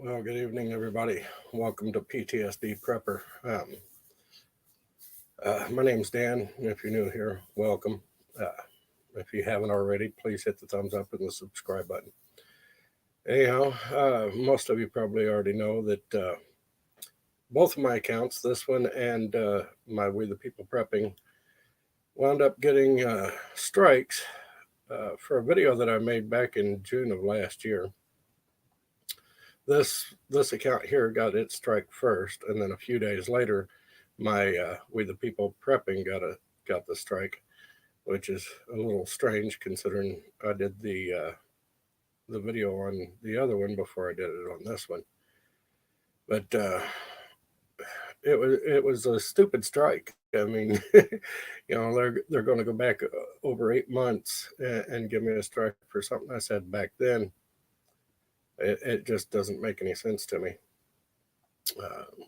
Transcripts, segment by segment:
Well, good evening, everybody. Welcome to PTSD Prepper. My name's Dan, and if you're new here, welcome. If you haven't already, please hit the thumbs up and the subscribe button. Anyhow, most of you probably already know that both of my accounts, this one and my We the People Prepping, wound up getting strikes for a video that I made back in June of last year. This account here got its strike first, and then a few days later, my We the People Prepping got the strike, which is a little strange considering I did the video on the other one before I did it on this one. But it was a stupid strike. I mean, they're going to go back over 8 months and give me a strike for something I said back then. It just doesn't make any sense to me.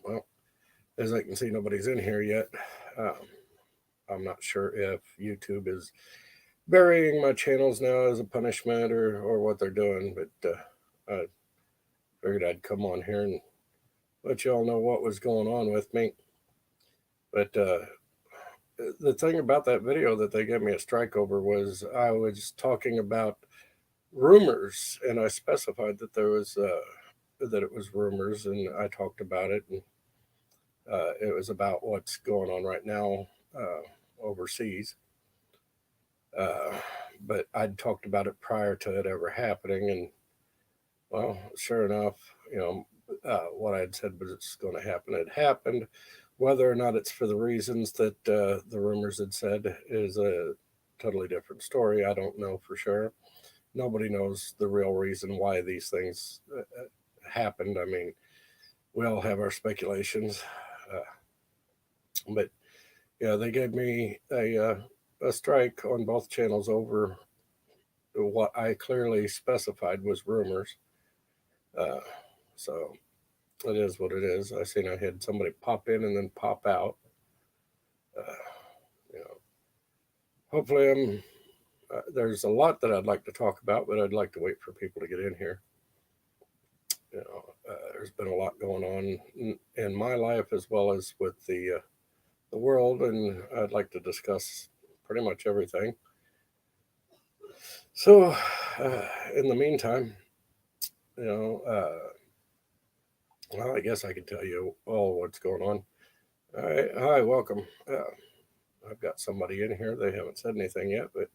Well, as I can see, nobody's in here yet. I'm not sure if YouTube is burying my channels now as a punishment or what they're doing, but I figured I'd come on here and let you all know what was going on with me. But the thing about that video that they gave me a strike over was I was talking about rumors, and I specified that that it was rumors, and I talked about it, and it was about what's going on right now overseas. But I'd talked about it prior to it ever happening, and well, sure enough, what I had said was it's going to happen. It happened. Whether or not it's for the reasons that the rumors had said is a totally different story. I don't know for sure. Nobody knows the real reason why these things happened. I mean, we all have our speculations, but yeah, they gave me a strike on both channels over what I clearly specified was rumors. So it is what it is. I seen I had somebody pop in and then pop out. Hopefully there's a lot that I'd like to talk about, but I'd like to wait for people to get in here. There's been a lot going on in my life as well as with the world, and I'd like to discuss pretty much everything. So, in the meantime, well, I guess I could tell you all what's going on. All right, hi, welcome. I've got somebody in here. They haven't said anything yet, but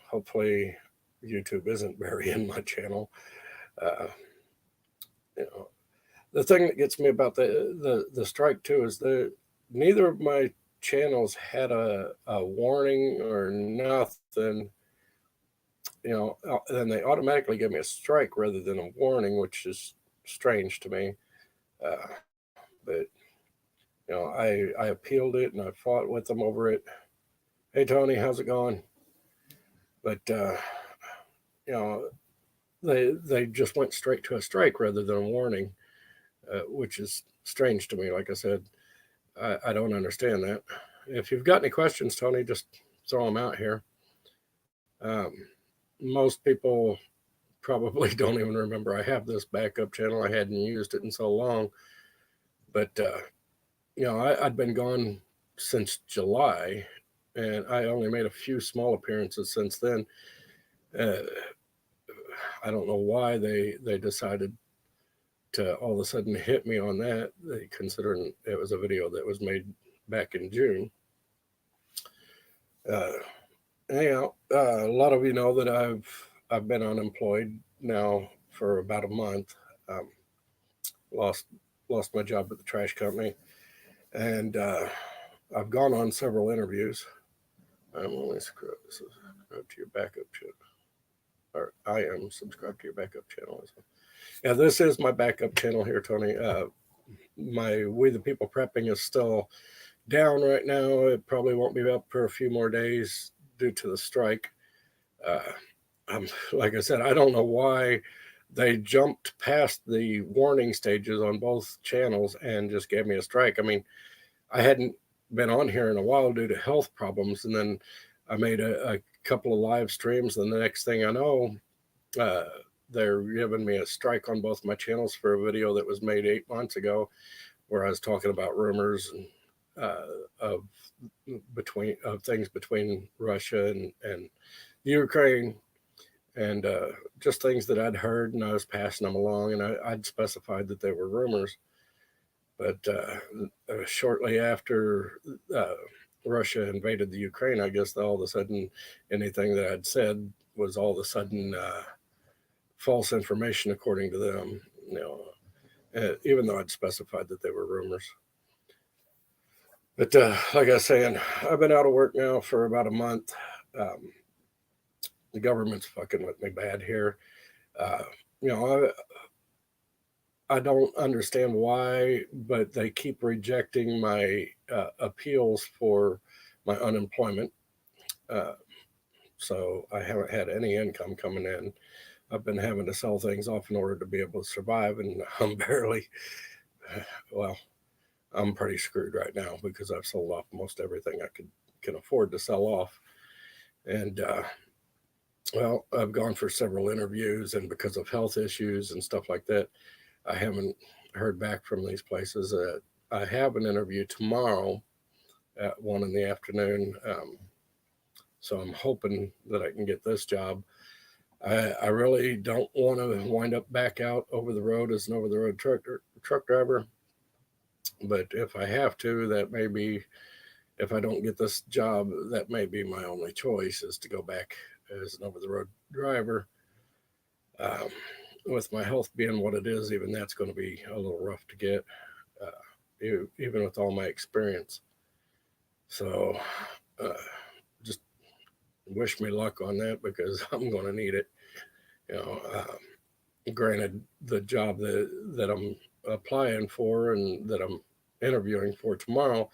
hopefully YouTube isn't burying my channel. The thing that gets me about the strike too is that neither of my channels had a warning or nothing. Then they automatically give me a strike rather than a warning, which is strange to me. But I appealed it and I fought with them over it. Hey Tony, how's it going? But they just went straight to a strike rather than a warning, which is strange to me. Like I said, I don't understand that. If you've got any questions, Tony, just throw them out here. Most people probably don't even remember I have this backup channel. I hadn't used it in so long. But, I'd been gone since July, and I only made a few small appearances since then. I don't know why they decided to all of a sudden hit me on that, considering it was a video that was made back in June. Anyhow, a lot of you know that I've been unemployed now for about a month. Lost my job at the trash company, and I've gone on several interviews. I'm only subscribed to your backup channel, or I am subscribed to your backup channel as well. Yeah, this is my backup channel here, Tony. My We the People Prepping is still down right now. It probably won't be up for a few more days due to the strike. Like I said, I don't know why they jumped past the warning stages on both channels and just gave me a strike. I mean, I hadn't been on here in a while due to health problems, and then I made a couple of live streams, and the next thing I know, they're giving me a strike on both my channels for a video that was made 8 months ago, where I was talking about rumors and of things between Russia and Ukraine, and just things that I'd heard, and I was passing them along, and I'd specified that they were rumors. But shortly after uh, Russia invaded the Ukraine, I guess all of a sudden anything that I'd said was all of a sudden false information, according to them. You know, even though I'd specified that they were rumors. But like I was saying, I've been out of work now for about a month. Um, the government's fucking with me bad here. Uh, you know, I don't understand why, but they keep rejecting my appeals for my unemployment. Uh, so I haven't had any income coming in. I've been having to sell things off in order to be able to survive, and I'm barely, well, I'm pretty screwed right now because I've sold off most everything I can afford to sell off. And well, I've gone for several interviews, and because of health issues and stuff like that, I haven't heard back from these places. I have an interview tomorrow at 1 in the afternoon. So I'm hoping that I can get this job. I really don't want to wind up back out over the road as an over the road truck driver. But if I have to, that may be, if I don't get this job, that may be my only choice, is to go back as an over the road driver. Um, with my health being what it is, even that's going to be a little rough to get, even with all my experience. So just wish me luck on that, because I'm going to need it. You know, granted, the job that I'm applying for and that I'm interviewing for tomorrow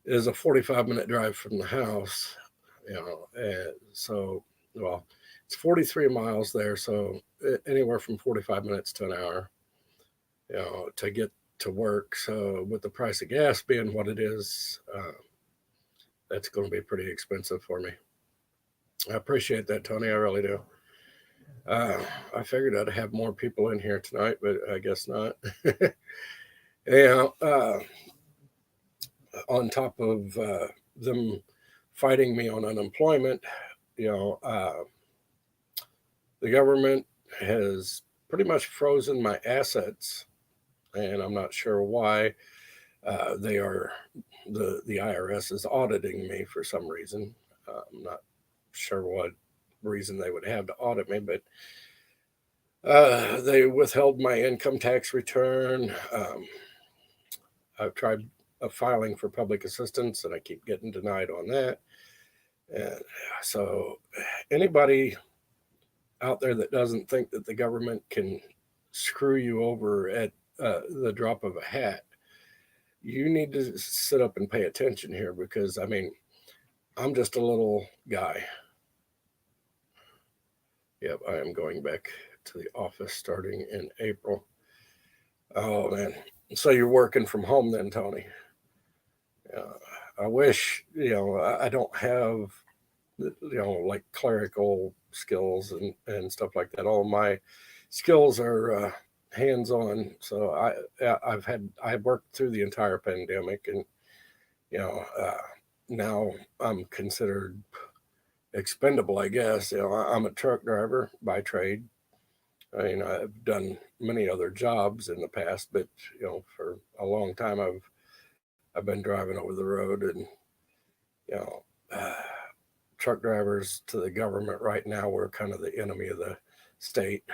is a 45-minute drive from the house. You know, so, well, it's 43 miles there, so anywhere from 45 minutes to an hour, you know, to get to work. So with the price of gas being what it is, that's going to be pretty expensive for me. I appreciate that, Tony. I really do. I figured I'd have more people in here tonight, but I guess not. Yeah. On top of them fighting me on unemployment, you know, the government has pretty much frozen my assets, and I'm not sure why. They are the IRS is auditing me for some reason. I'm not sure what reason they would have to audit me, but they withheld my income tax return. I've tried filing for public assistance, and I keep getting denied on that. And so, anybody out there that doesn't think that the government can screw you over at the drop of a hat, you need to sit up and pay attention here, because I mean, I'm just a little guy. Yep, I am going back to the office starting in April. Oh man, so you're working from home then, Tony? I wish, I don't have, like clerical skills and stuff like that. All my skills are hands-on. So I've worked through the entire pandemic, and now I'm considered expendable, I guess. I'm a truck driver by trade. I mean, I've done many other jobs in the past, but for a long time I've been driving over the road, and you know, uh, truck drivers to the government right now, we're kind of the enemy of the state.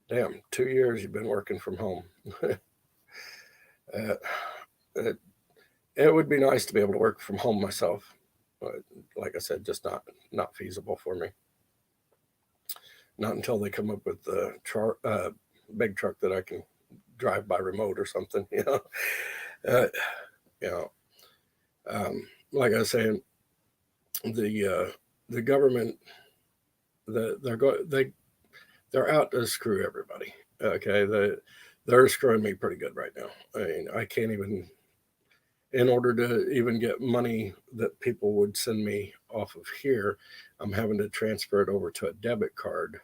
Damn, 2 years you've been working from home. uh, it, it would be nice to be able to work from home myself, but like I said, just not feasible for me. Not until they come up with the big truck that I can drive by remote or something. Uh, you know, like I was saying, the government, they're out to screw everybody. Okay, they're screwing me pretty good right now. I mean, I can't even, in order to even get money that people would send me off of here, I'm having to transfer it over to a debit card,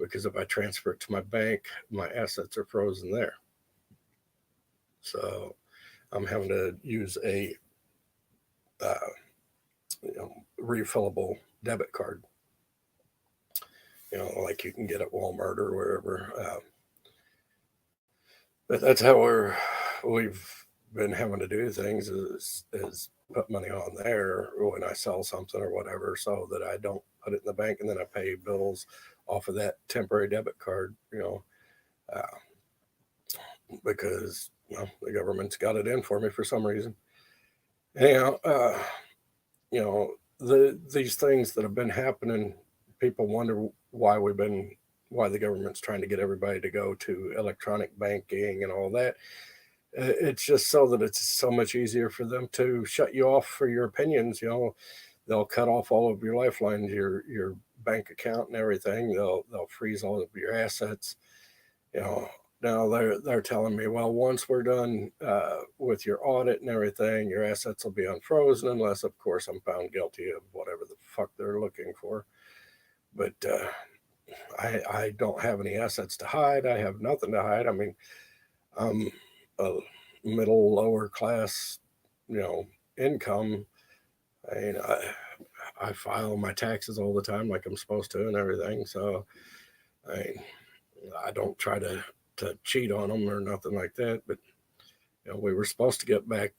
because if I transfer it to my bank, my assets are frozen there. So I'm having to use a refillable debit card, like you can get at Walmart or wherever. But that's how we've been having to do things is put money on there when I sell something or whatever, so that I don't put it in the bank and then I pay bills off of that temporary debit card, uh, because the government's got it in for me for some reason. Anyhow, you know, these things that have been happening, people wonder why the government's trying to get everybody to go to electronic banking and all that. It's just so that it's so much easier for them to shut you off for your opinions. They'll cut off all of your lifelines, your bank account and everything. They'll freeze all of your assets. You know, now they're telling me, well, once we're done with your audit and everything, your assets will be unfrozen, unless, of course, I'm found guilty of whatever the fuck they're looking for. But I don't have any assets to hide. I have nothing to hide. I mean, I'm a middle lower class, income. I mean, I file my taxes all the time like I'm supposed to and everything. So I mean, I don't try to cheat on them or nothing like that. But we were supposed to get back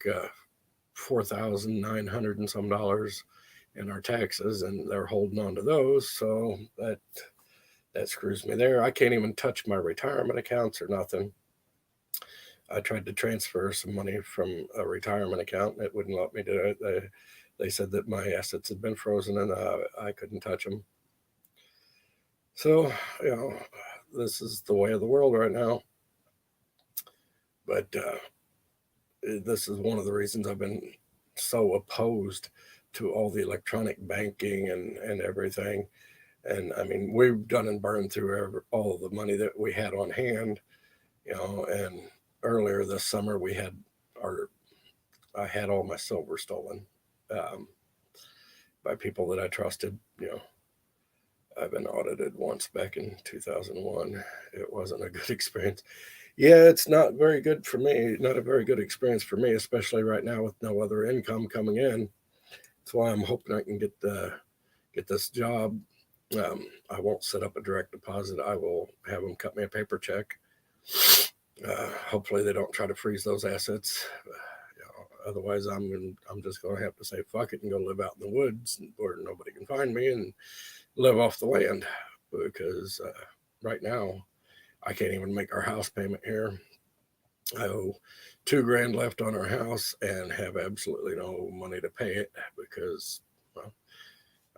$4,900 and some dollars in our taxes, and they're holding on to those. So that screws me there. I can't even touch my retirement accounts or nothing. I tried to transfer some money from a retirement account, and it wouldn't let me do it. They said that my assets had been frozen and I couldn't touch them. So, this is the way of the world right now. But this is one of the reasons I've been so opposed to all the electronic banking and everything. And I mean, we've done and burned through all the money that we had on hand, and earlier this summer I had all my silver stolen by people that I trusted. I've been audited once back in 2001. It wasn't a good experience. Yeah, it's not very good for me. Not a very good experience for me, especially right now with no other income coming in. That's why I'm hoping I can get this job. I won't set up a direct deposit. I will have them cut me a paper check. Hopefully they don't try to freeze those assets. Otherwise, I'm just going to have to say fuck it and go live out in the woods where nobody can find me and live off the land, because right now I can't even make our house payment here. I owe $2,000 left on our house and have absolutely no money to pay it because, well,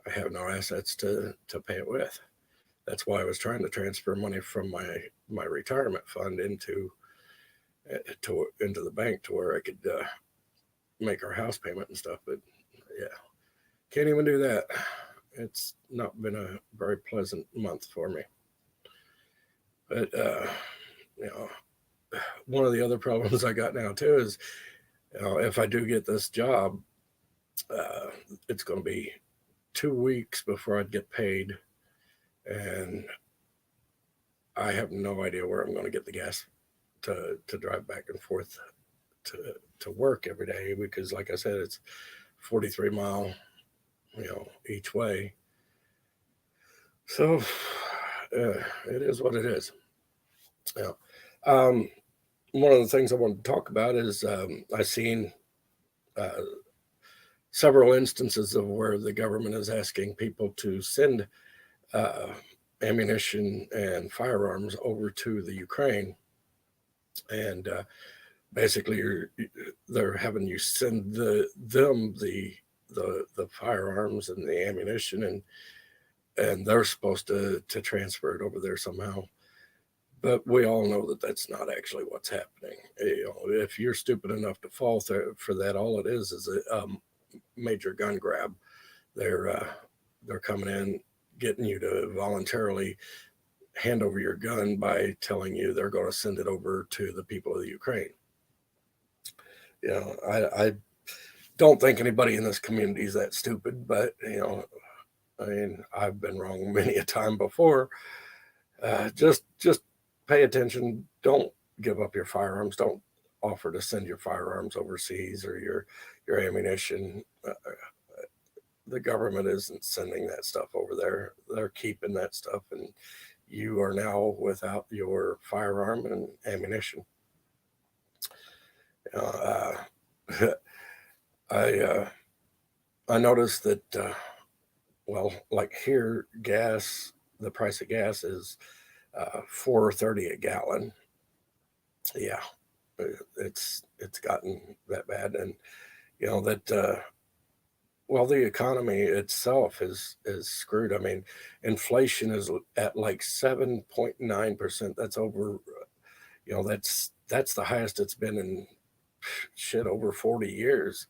I have no assets to pay it with. That's why I was trying to transfer money from my retirement fund into the bank to where I could make our house payment and stuff. But yeah, can't even do that. It's not been a very pleasant month for me. But one of the other problems I got now too is, if I do get this job, it's going to be 2 weeks before I'd get paid, and I have no idea where I'm going to get the gas to drive back and forth to work every day, because like I said, it's 43 mile, each way. So it is what it is. One of the things I wanted to talk about is I've seen several instances of where the government is asking people to send ammunition and firearms over to the Ukraine, and basically they're having you send them the firearms and the ammunition, and they're supposed to transfer it over there somehow. But we all know that that's not actually what's happening. If you're stupid enough to fall for that, all it is a major gun grab. They're coming in, getting you to voluntarily hand over your gun by telling you they're going to send it over to the people of the Ukraine. I don't think anybody in this community is that stupid, but I mean, I've been wrong many a time before. Just pay attention. Don't give up your firearms. Don't offer to send your firearms overseas or your ammunition. The government isn't sending that stuff over there. They're keeping that stuff, and you are now without your firearm and ammunition. Uh, I I noticed that well, like here, the price of gas is $4.30 a gallon. Yeah, it's gotten that bad, and that well, the economy itself is screwed. I mean, inflation is at like 7.9%. That's over. That's the highest it's been in shit over 40 years.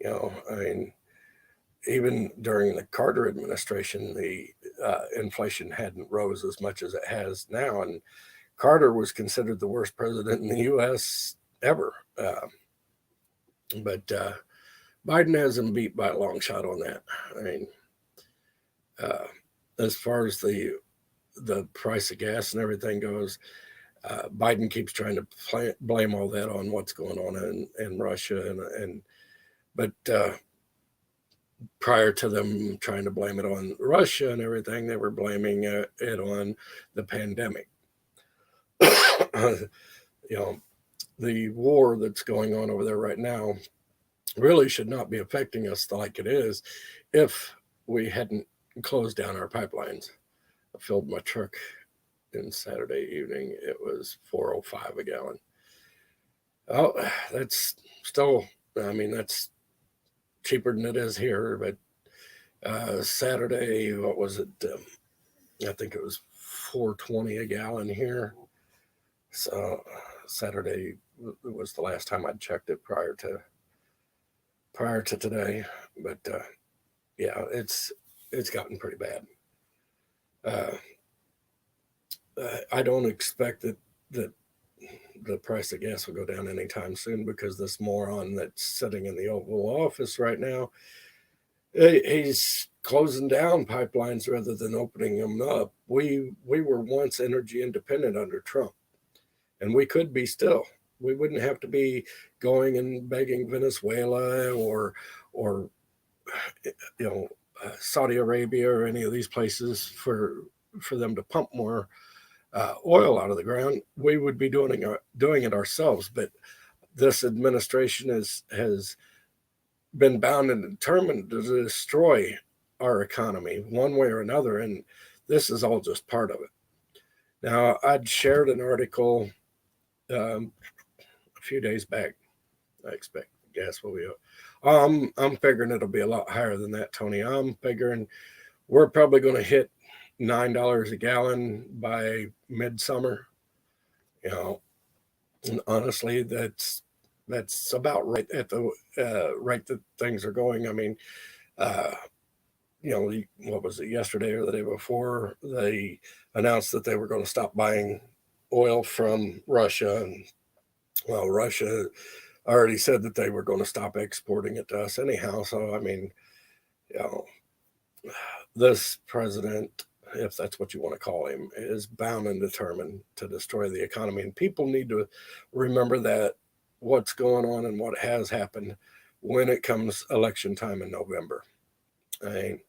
I mean, even during the Carter administration, the inflation hadn't rose as much as it has now, and Carter was considered the worst president in the U.S. ever. But Biden has him beat by a long shot on that. I mean, uh, as far as the price of gas and everything goes, Biden keeps trying to blame all that on what's going on in Russia, and but prior to them trying to blame it on Russia and everything, they were blaming it on the pandemic. you know, the war that's going on over there right now really should not be affecting us like it is if we hadn't closed down our pipelines. I filled my truck in Saturday evening. It was $4.05 a gallon. Oh, that's still, I mean, that's cheaper than it is here. But Saturday, what was it? I think it was $4.20 a gallon here. So Saturday was the last time I'd checked it prior to today. But yeah, it's gotten pretty bad. I don't expect that the price of gas will go down anytime soon, because this moron that's sitting in the Oval Office right now, he's closing down pipelines rather than opening them up. We were once energy independent under Trump, and we could be still. We wouldn't have to be going and begging Venezuela or Saudi Arabia or any of these places for them to pump more oil out of the ground. We would be doing it ourselves. But this administration has been bound and determined to destroy our economy one way or another, and this is all just part of it. Now, I'd shared an article a few days back. I expect gas will be. I'm figuring it'll be a lot higher than that, Tony. I'm figuring we're probably going to hit $9 a gallon by midsummer. And honestly, that's about right at the rate that things are going. I mean, uh, what was it, yesterday or the day before? They announced that they were going to stop buying oil from Russia, and well, Russia already said that they were going to stop exporting it to us anyhow. So I mean, you know, this president, if that's what you want to call him, is bound and determined to destroy the economy. And people need to remember that what's going on and what has happened when it comes election time in November. I mean,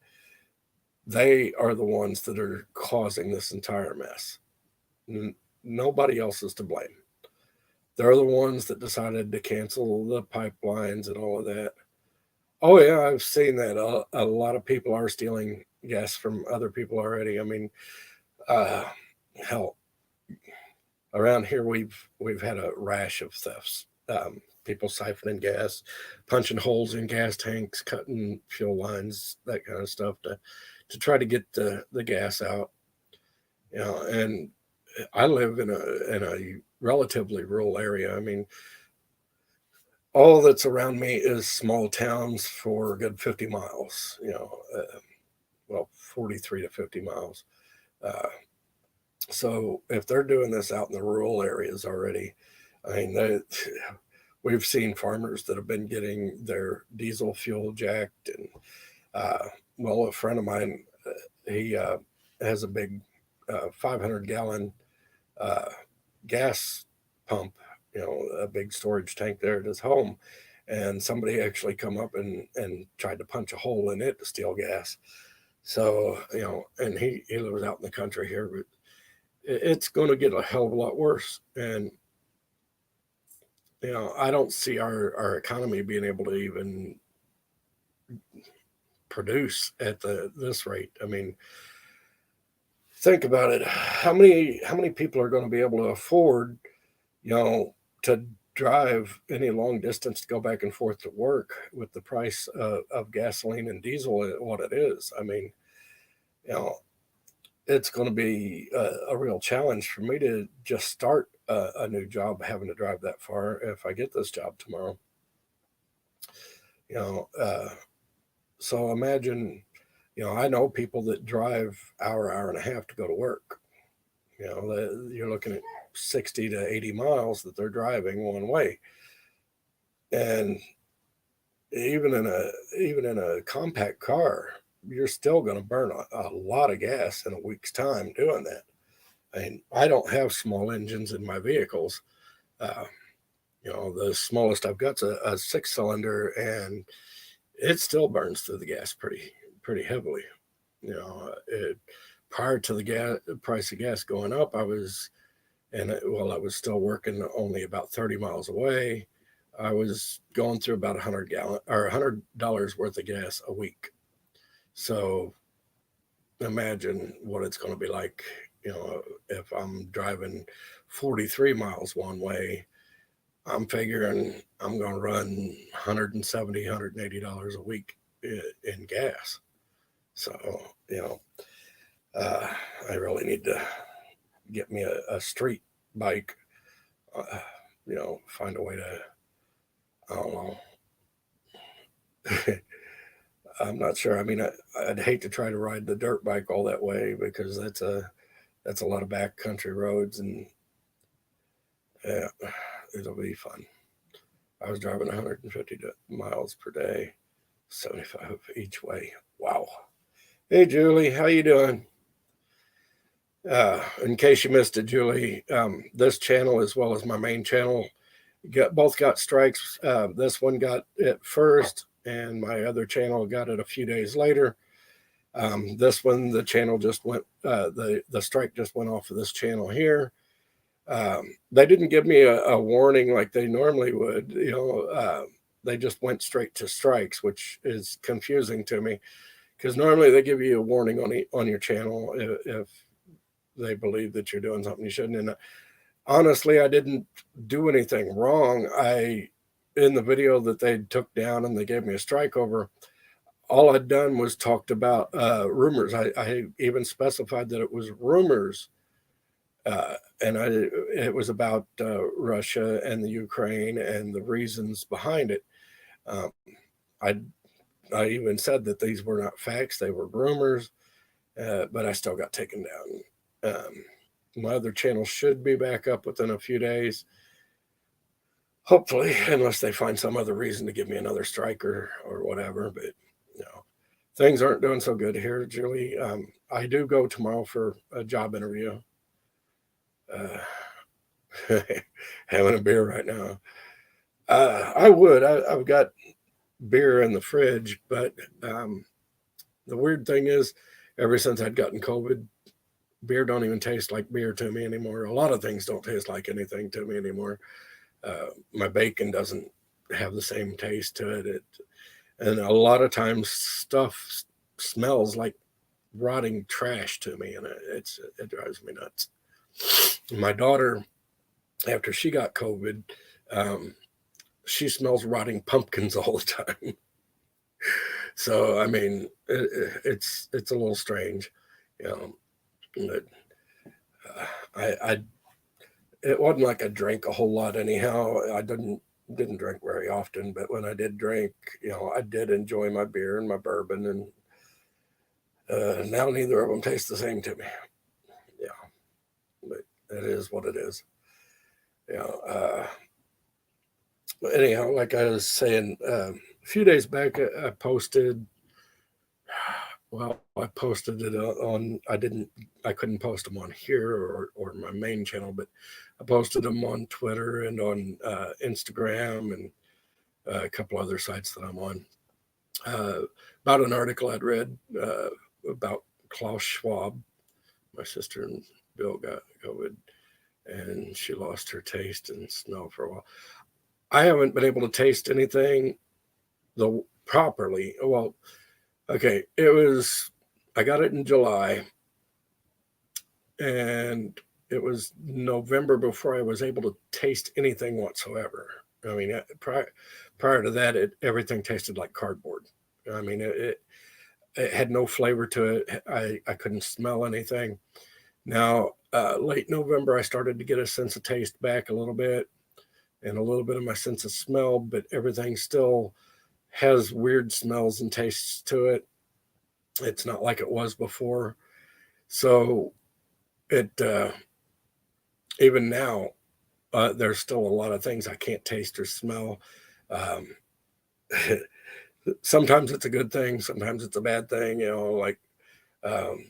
they are the ones that are causing this entire mess. Nobody else is to blame. They're the ones that decided to cancel the pipelines and all of that. Oh yeah, I've seen that. A lot of people are stealing gas from other people already. I mean, uh, hell, around here we've had a rash of thefts. People siphoning gas, punching holes in gas tanks, cutting fuel lines, that kind of stuff to try to get the gas out. And I live in a relatively rural area. I mean, all that's around me is small towns for a good 50 miles. Well, 43 to 50 miles. Uh, so if they're doing this out in the rural areas already, I mean, we've seen farmers that have been getting their diesel fuel jacked. And well, a friend of mine, he has a big a 500-gallon uh, gas pump, a big storage tank there at his home. And somebody actually come up and tried to punch a hole in it to steal gas. So, and he lives out in the country here, but it's going to get a hell of a lot worse. And, I don't see our economy being able to even produce at this rate. I mean, think about it. How many people are going to be able to afford, to drive any long distance to go back and forth to work with the price of gasoline and diesel at what it is? I mean, you know, it's going to be a real challenge for me to just start a new job having to drive that far if I get this job tomorrow. You know, uh, so imagine, I know people that drive hour and a half to go to work. You're looking at 60 to 80 miles that they're driving one way, and even in a compact car, you're still going to burn a lot of gas in a week's time doing that. I mean, I don't have small engines in my vehicles. Uh, the smallest I've got's a six-cylinder, and it still burns through the gas pretty heavily. Prior to the price of gas going up, I was still working only about 30 miles away. I was going through about 100 gallon or $100 worth of gas a week. So imagine what it's going to be like, if I'm driving 43 miles one way. I'm figuring I'm going to run $170, $180 a week in gas. So, you know, uh, I really need to get me a street bike, uh, find a way to, I don't know. I'm not sure. I mean, I'd hate to try to ride the dirt bike all that way because that's a lot of back country roads, and yeah, it'll be fun. I was driving 150 miles per day, 75 each way. Wow. Hey, Julie, how you doing? In case you missed it, Julie, this channel as well as my main channel both got strikes. This one got it first, and my other channel got it a few days later. This one, the channel just went. The strike just went off of this channel here. They didn't give me a warning like they normally would. They just went straight to strikes, which is confusing to me because normally they give you a warning on your channel if they believe that you're doing something you shouldn't. And honestly, I didn't do anything wrong. In the video that they took down and they gave me a strike over, all I'd done was talked about rumors. I even specified that it was rumors, and it was about Russia and the Ukraine and the reasons behind it. Um, I I even said that these were not facts; they were rumors, but I still got taken down. My other channel should be back up within a few days, hopefully, unless they find some other reason to give me another strike or whatever. But things aren't doing so good here, Julie. I do go tomorrow for a job interview. Uh, Having a beer right now. I would. I've got beer in the fridge, but the weird thing is, ever since I'd gotten COVID, beer don't even taste like beer to me anymore. A lot of things don't taste like anything to me anymore. My bacon doesn't have the same taste to it. And a lot of times stuff smells like rotting trash to me, and it drives me nuts. My daughter, after she got COVID, um, she smells rotting pumpkins all the time. So I mean, it's a little strange, you know. But I it wasn't like I drank a whole lot anyhow. I didn't drink very often, but when I did drink, I did enjoy my beer and my bourbon, and now neither of them taste the same to me. Yeah, but it is what it is. Yeah. But anyhow, like I was saying, a few days back, I posted Well, I posted it on. I couldn't post them on here or my main channel, but I posted them on Twitter and on Instagram and a couple other sites that I'm on. Uh, about an article I'd read about Klaus Schwab. My sister and Bill got COVID, and she lost her taste and smell for a while. I haven't been able to taste anything the properly. Well, okay, I got it in July, and it was November before I was able to taste anything whatsoever. I mean, prior to that, everything tasted like cardboard. I mean, it had no flavor to it. I couldn't smell anything. Now, late November, I started to get a sense of taste back a little bit and a little bit of my sense of smell, but everything still has weird smells and tastes to it. It's not like it was before. So it, even now, there's still a lot of things I can't taste or smell. Um, Sometimes it's a good thing, sometimes it's a bad thing, like, um,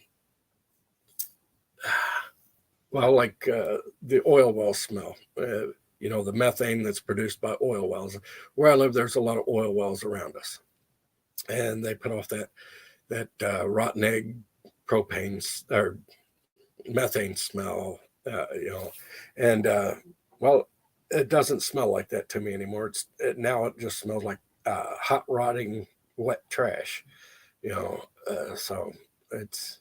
well, like the oil well smell, the methane that's produced by oil wells. Where I live, there's a lot of oil wells around us, and they put off that rotten egg propane or methane smell, and well, it doesn't smell like that to me anymore. Now it just smells like hot rotting wet trash, so it's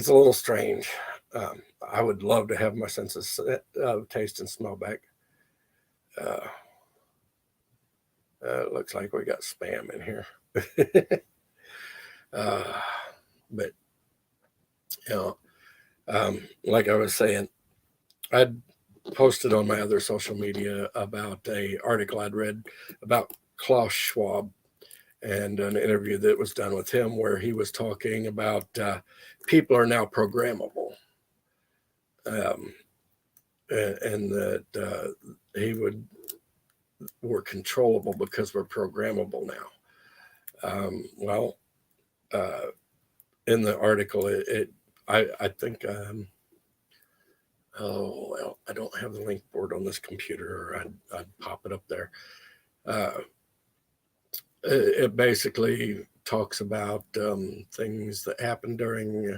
a little strange. I would love to have my senses of taste and smell back. Uh, it looks like we got spam in here. uh, but you know, like I was saying, I'd posted on my other social media about a article I'd read about Klaus Schwab and an interview that was done with him where he was talking about people are now programmable, um, and that we're controllable because we're programmable now. Well, uh, in the article, I think, oh, well, I don't have the link board on this computer, or I'd pop it up there. Uh, it basically talks about things that happened during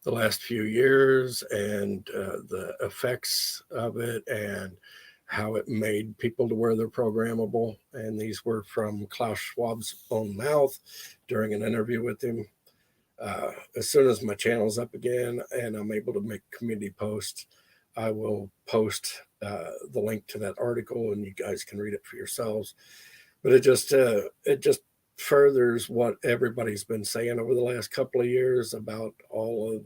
the last few years and the effects of it and how it made people to where they're programmable. And these were from Klaus Schwab's own mouth during an interview with him. As soon as my channel's up again and I'm able to make community posts, I will post the link to that article, and you guys can read it for yourselves. But it just furthers what everybody's been saying over the last couple of years about all of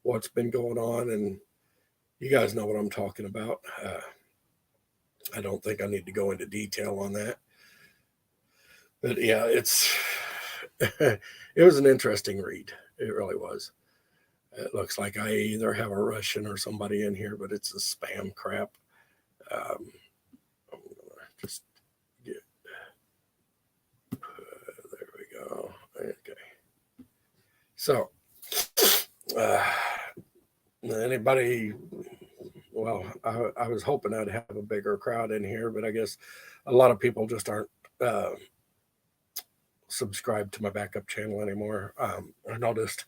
what's been going on, and you guys know what I'm talking about. I don't think I need to go into detail on that, but yeah, it was an interesting read. It really was. It looks like I either have a Russian or somebody in here, but it's a spam crap. I'm gonna just get there we go. Okay. So, anybody? Well, I was hoping I'd have a bigger crowd in here, but I guess a lot of people just aren't subscribed to my backup channel anymore. I noticed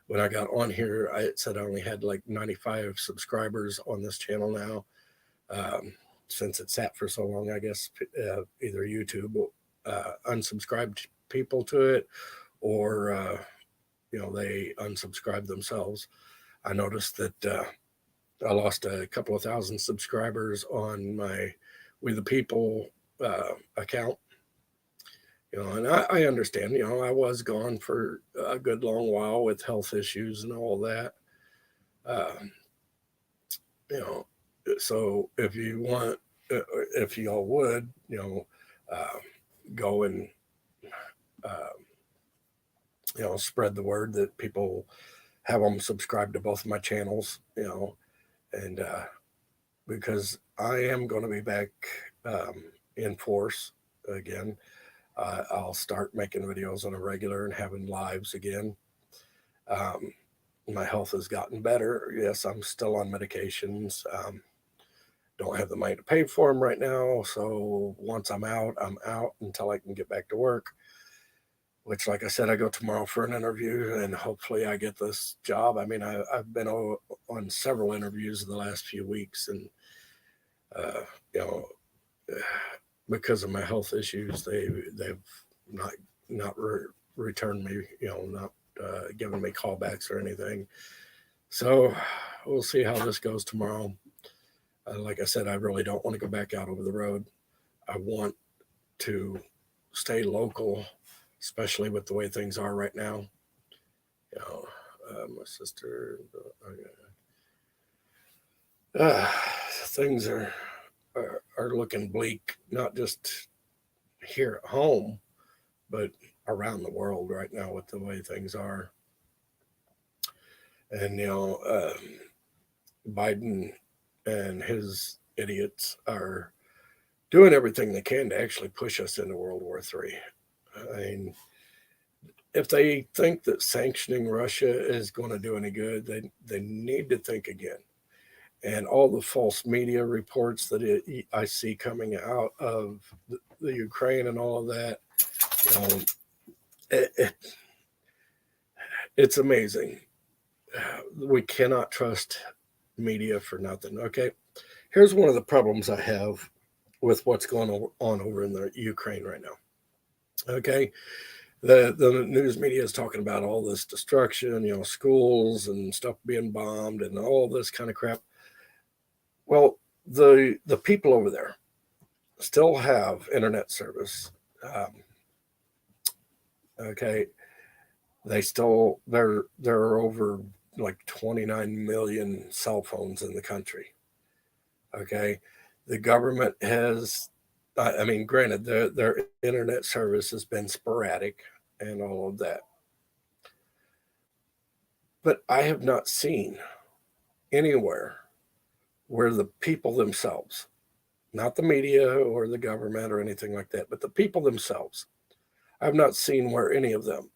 when I got on here, it said I only had like 95 subscribers on this channel now. Since it sat for so long, I guess either YouTube unsubscribed people to it, or they unsubscribed themselves. I noticed that I lost a couple of thousand subscribers on my We the People account. And I understand, I was gone for a good long while with health issues and all that. Uh, you know, so if you want, if y'all would, uh, go and, uh, spread the word that people have them subscribe to both of my channels, and because I am going to be back in force again. I'll start making videos on a regular and having lives again. Um, my health has gotten better. Yes, I'm still on medications. Don't have the money to pay for them right now. So once I'm out until I can get back to work, which, like I said, I go tomorrow for an interview and hopefully I get this job. I mean, I've been on several interviews in the last few weeks, and, uh, you know, because of my health issues, they've not, not returned me, not given me callbacks or anything. So we'll see how this goes tomorrow. Like I said, I really don't want to go back out over the road. I want to stay local, especially with the way things are right now. My sister, uh, things are looking bleak, not just here at home, but around the world right now with the way things are. And Biden and his idiots are doing everything they can to actually push us into World War III. I mean, if they think that sanctioning Russia is going to do any good, they need to think again. And all the false media reports that I see coming out of the Ukraine and all of that, you know, it's amazing. We cannot trust media for nothing. Okay, here's one of the problems I have with what's going on over in the Ukraine right now. Okay, the news media is talking about all this destruction, schools and stuff being bombed and all this kind of crap. Well, the people over there still have internet service. Okay, there are over like 29 million cell phones in the country. Okay, the government has, I mean, granted, their internet service has been sporadic and all of that, but I have not seen anywhere where the people themselves, not the media or the government or anything like that, but the people themselves, I've not seen where any of them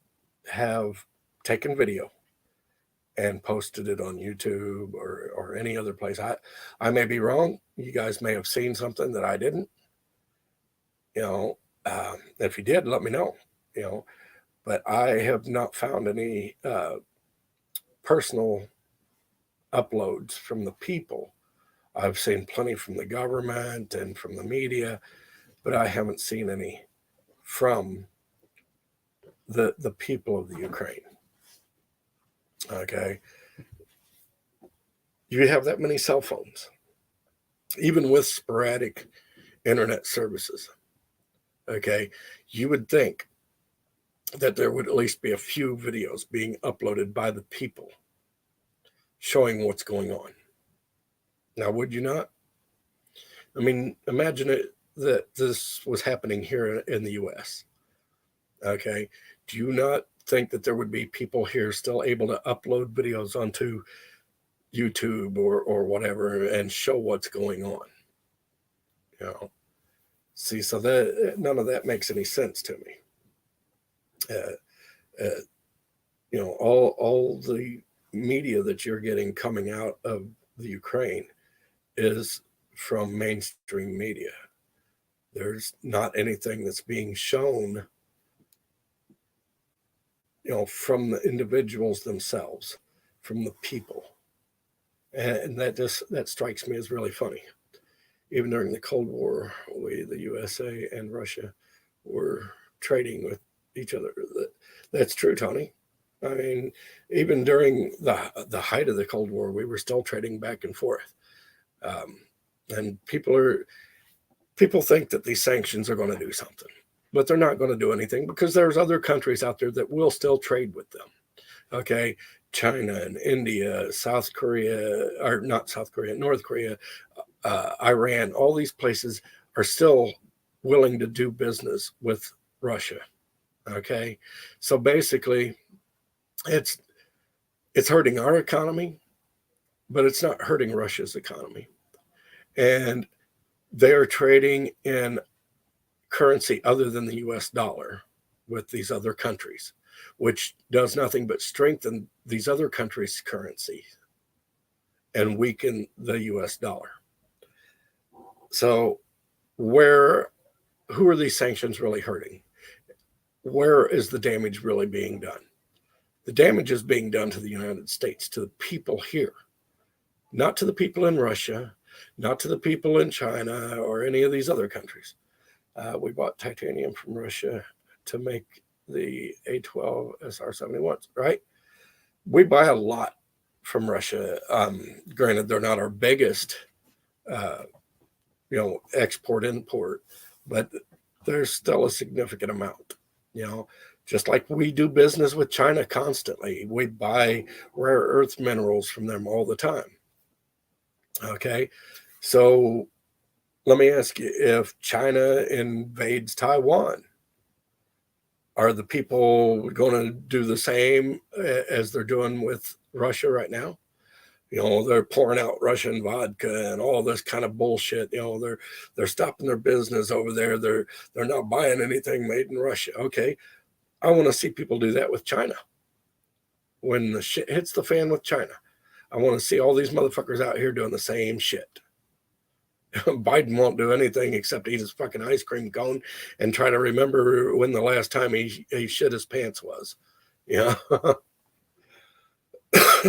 have taken video and posted it on YouTube or any other place. I may be wrong. You guys may have seen something that I didn't. If you did, let me know. But I have not found any personal uploads from the people. I've seen plenty from the government and from the media, but I haven't seen any from the people of the Ukraine. Okay, you have that many cell phones, even with sporadic internet services. Okay, you would think that there would at least be a few videos being uploaded by the people showing what's going on. Now, would you not? I mean, imagine that this was happening here in the US. Okay, do you not think that there would be people here still able to upload videos onto YouTube or whatever and show what's going on? See, so that none of that makes any sense to me. All the media that you're getting coming out of the Ukraine is from mainstream media. There's not anything that's being shown, from the individuals themselves, from the people. And that strikes me as really funny. Even during the Cold War, the USA and Russia, were trading with each other. That's true, Tony. I mean, even during the height of the Cold War, we were still trading back and forth. And people think that these sanctions are going to do something, but they're not going to do anything because there's other countries out there that will still trade with them. Okay, China and India, South Korea, or not South Korea, North Korea, Iran, all these places are still willing to do business with Russia. Okay, so basically, it's hurting our economy, but it's not hurting Russia's economy. And they are trading in currency other than the US dollar with these other countries, which does nothing but strengthen these other countries' currency and weaken the US dollar. So who are these sanctions really hurting? Where is the damage really being done? The damage is being done to the United States, to the people here, not to the people in Russia, not to the people in China or any of these other countries. We bought titanium from Russia to make the A12 SR-71s, right? We buy a lot from Russia. Granted, they're not our biggest, export import, but there's still a significant amount. Just like we do business with China constantly, we buy rare earth minerals from them all the time. Okay, so let me ask you: if China invades Taiwan, are the people going to do the same as they're doing with Russia right now? They're pouring out Russian vodka and all this kind of bullshit. They're stopping their business over there. They're not buying anything made in Russia. Okay, I want to see people do that with China. When the shit hits the fan with China, I want to see all these motherfuckers out here doing the same shit. Biden won't do anything except eat his fucking ice cream cone and try to remember when the last time he shit his pants was. The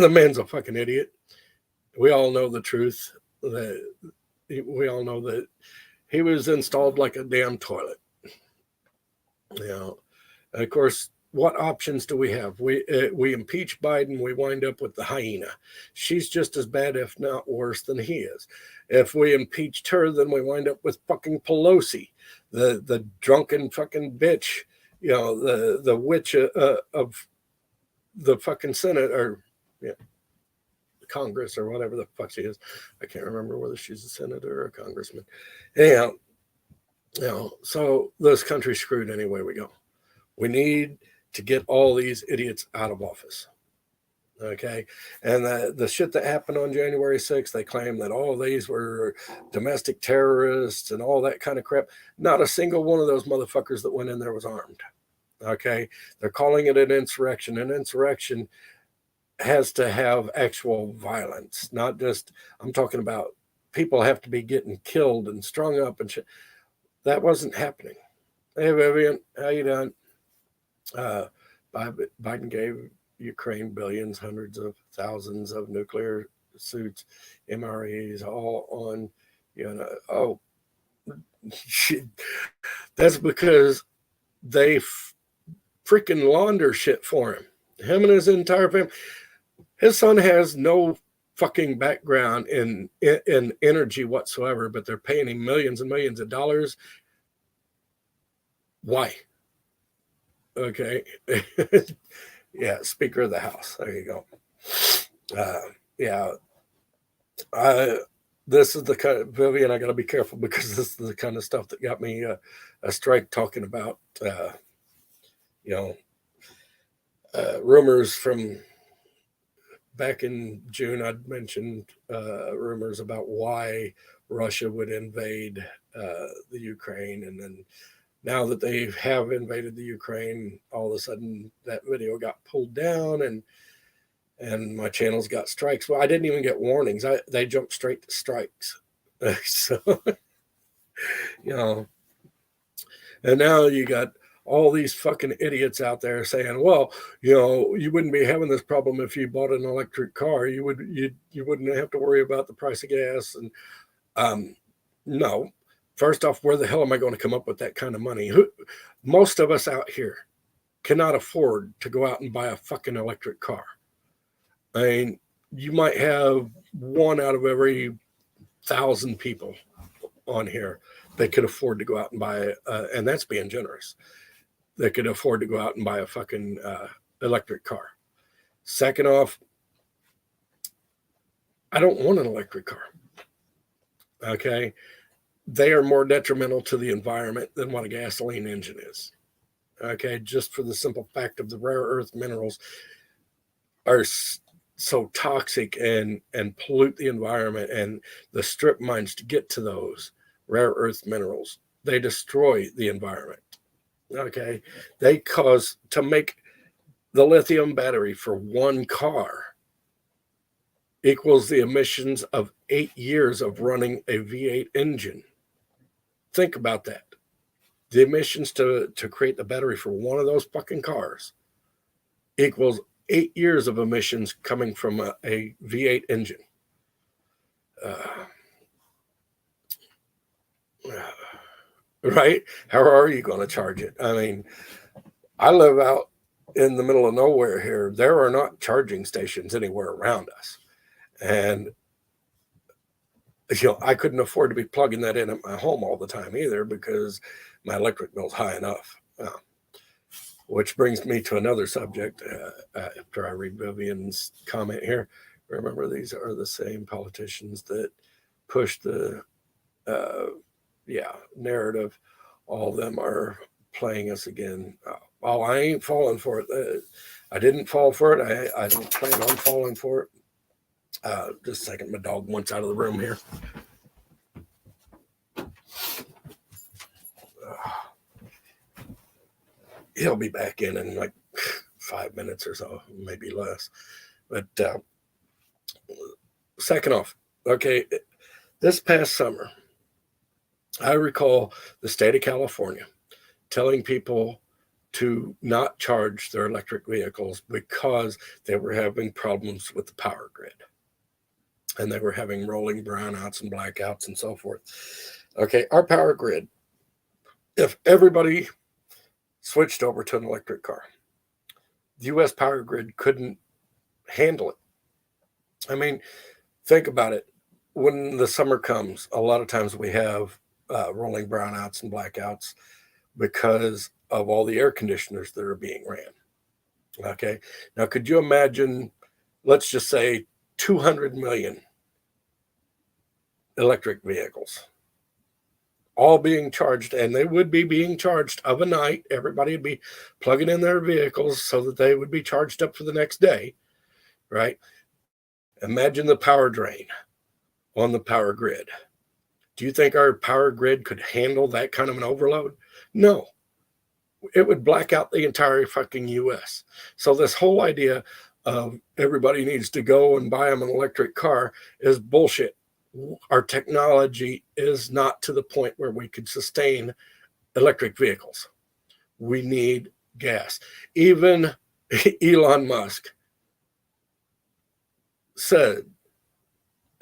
man's a fucking idiot. We all know the truth. We all know that he was installed like a damn toilet. And of course, what options do we have? We impeach Biden, we wind up with the hyena. She's just as bad, if not worse, than he is. If we impeached her, then we wind up with fucking Pelosi, the drunken fucking bitch, the witch of the fucking Senate or Congress or whatever the fuck she is. I can't remember whether she's a senator or a congressman. Anyhow, so this country's screwed any way we go. We need to get all these idiots out of office. Okay. And the shit that happened on January 6th, they claim that all these were domestic terrorists and all that kind of crap. Not a single one of those motherfuckers that went in there was armed. Okay. They're calling it an insurrection. An insurrection has to have actual violence, not just, I'm talking about people have to be getting killed and strung up and shit. That wasn't happening. Hey, Vivian, how you doing? Biden gave Ukraine billions, hundreds of thousands of nuclear suits, MREs, all on, that's because they freaking launder shit for him and his entire family. His son has no fucking background in energy whatsoever, but they're paying him millions and millions of dollars. Why? Okay. Yeah, Speaker of the House. There you go. This is the kind of, Vivian, I got to be careful because this is the kind of stuff that got me a strike talking about, rumors from back in June. I'd mentioned rumors about why Russia would invade the Ukraine. And then now that they have invaded the Ukraine, all of a sudden that video got pulled down and my channels got strikes. Well, I didn't even get warnings. They jumped straight to strikes. So, and now you got all these fucking idiots out there saying, well, you wouldn't be having this problem if you bought an electric car. You wouldn't have to worry about the price of gas. And no. First off, where the hell am I going to come up with that kind of money? Most of us out here cannot afford to go out and buy a fucking electric car. I mean, you might have one out of every 1,000 people on here that could afford to go out and buy, and that's being generous, that could afford to go out and buy a fucking electric car. Second off, I don't want an electric car. Okay. They are more detrimental to the environment than what a gasoline engine is. Okay, just for the simple fact of the rare earth minerals are so toxic and pollute the environment, and the strip mines to get to those rare earth minerals they destroy the environment. Okay. They cause to make the lithium battery for one car equals the emissions of 8 years of running a V8 engine. Think about that. The emissions to create the battery for one of those fucking cars equals 8 years of emissions coming from a V8 engine. Right? How are you going to charge it? I mean, I live out in the middle of nowhere here. There are not charging stations anywhere around us. And I couldn't afford to be plugging that in at my home all the time either because my electric bill's high enough. Which brings me to another subject after I read Vivian's comment here. Remember, these are the same politicians that push the narrative. All of them are playing us again. I ain't falling for it. I didn't fall for it. I don't plan on falling for it. Just a second, my dog wants out of the room here. He'll be back in like 5 minutes or so, maybe less. But second off, okay, this past summer, I recall the state of California telling people to not charge their electric vehicles because they were having problems with the power grid. And they were having rolling brownouts and blackouts and so forth. Okay, our power grid, if everybody switched over to an electric car, the U.S. power grid couldn't handle it. I mean, think about it. When the summer comes, a lot of times we have rolling brownouts and blackouts because of all the air conditioners that are being ran. Okay. Now, could you imagine, let's just say 200 million electric vehicles all being charged, and they would be being charged of a night. Everybody would be plugging in their vehicles so that they would be charged up for the next day, right? Imagine the power drain on the power grid. Do you think our power grid could handle that kind of an overload? No. It would black out the entire fucking U.S. So this whole idea of everybody needs to go and buy them an electric car is bullshit. Our technology is not to the point where we could sustain electric vehicles. We need gas. Even Elon Musk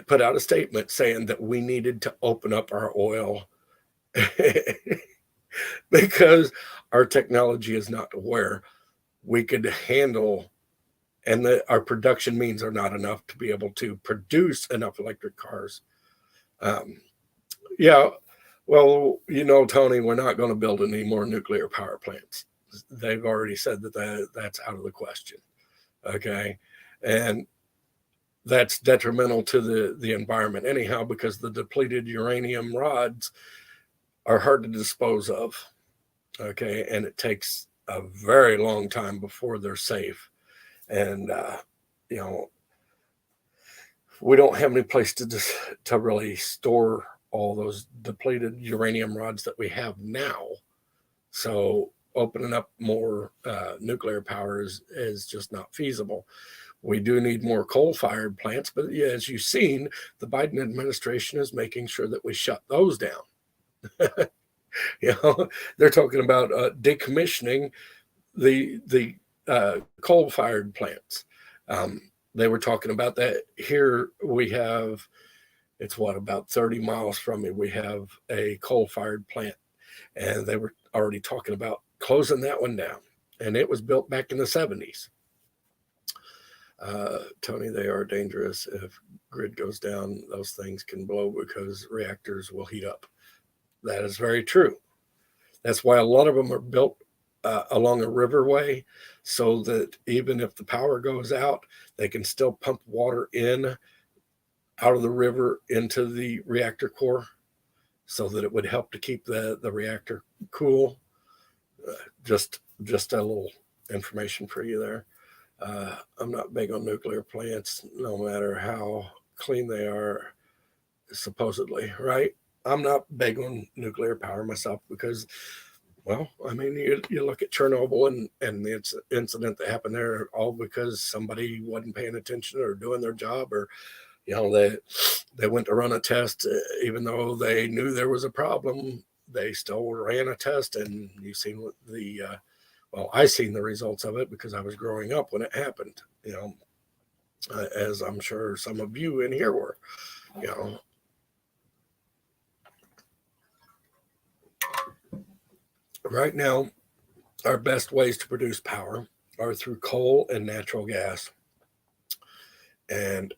put out a statement saying that we needed to open up our oil because our technology is not to where we could handle, and that our production means are not enough to be able to produce enough electric cars. Well, Tony, we're not going to build any more nuclear power plants. They've already said that's out of the question. Okay. And that's detrimental to the environment anyhow, because the depleted uranium rods are hard to dispose of. Okay. And it takes a very long time before they're safe. And, we don't have any place to really store all those depleted uranium rods that we have now. So opening up more nuclear power is just not feasible. We do need more coal-fired plants, but as you've seen, the Biden administration is making sure that we shut those down. They're talking about decommissioning the coal-fired plants. They were talking about that. Here we have, it's about 30 miles from me, we have a coal-fired plant. And they were already talking about closing that one down. And it was built back in the 70s. Tony, they are dangerous. If grid goes down, those things can blow because reactors will heat up. That is very true. That's why a lot of them are built along a riverway, so that even if the power goes out, they can still pump water in out of the river into the reactor core, so that it would help to keep the reactor cool. Just a little information for you there. I'm not big on nuclear plants, no matter how clean they are, supposedly, right? I'm not big on nuclear power myself because, well, I mean, you look at Chernobyl and the incident that happened there, all because somebody wasn't paying attention or doing their job, or they went to run a test, even though they knew there was a problem. They still ran a test, and you've seen what well, I seen the results of it because I was growing up when it happened. As I'm sure some of you in here were. You know, right now, our best ways to produce power are through coal and natural gas. And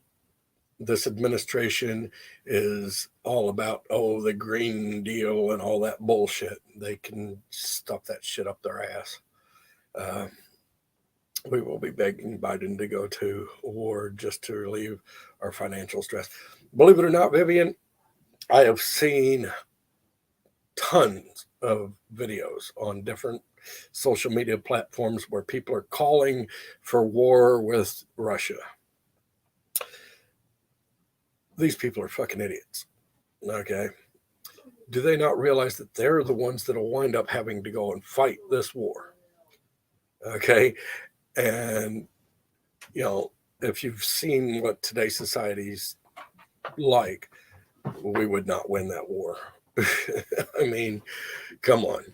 this administration is all about, oh, the Green Deal and all that bullshit. They can stuff that shit up their ass. Uh, we will be begging Biden to go to war just to relieve our financial stress. Believe it or not, Vivian, I have seen tons of videos on different social media platforms where people are calling for war with Russia. These people are fucking idiots. Okay. Do they not realize that they're the ones that will wind up having to go and fight this war? Okay. And, if you've seen what today's society's like, we would not win that war. I mean, come on.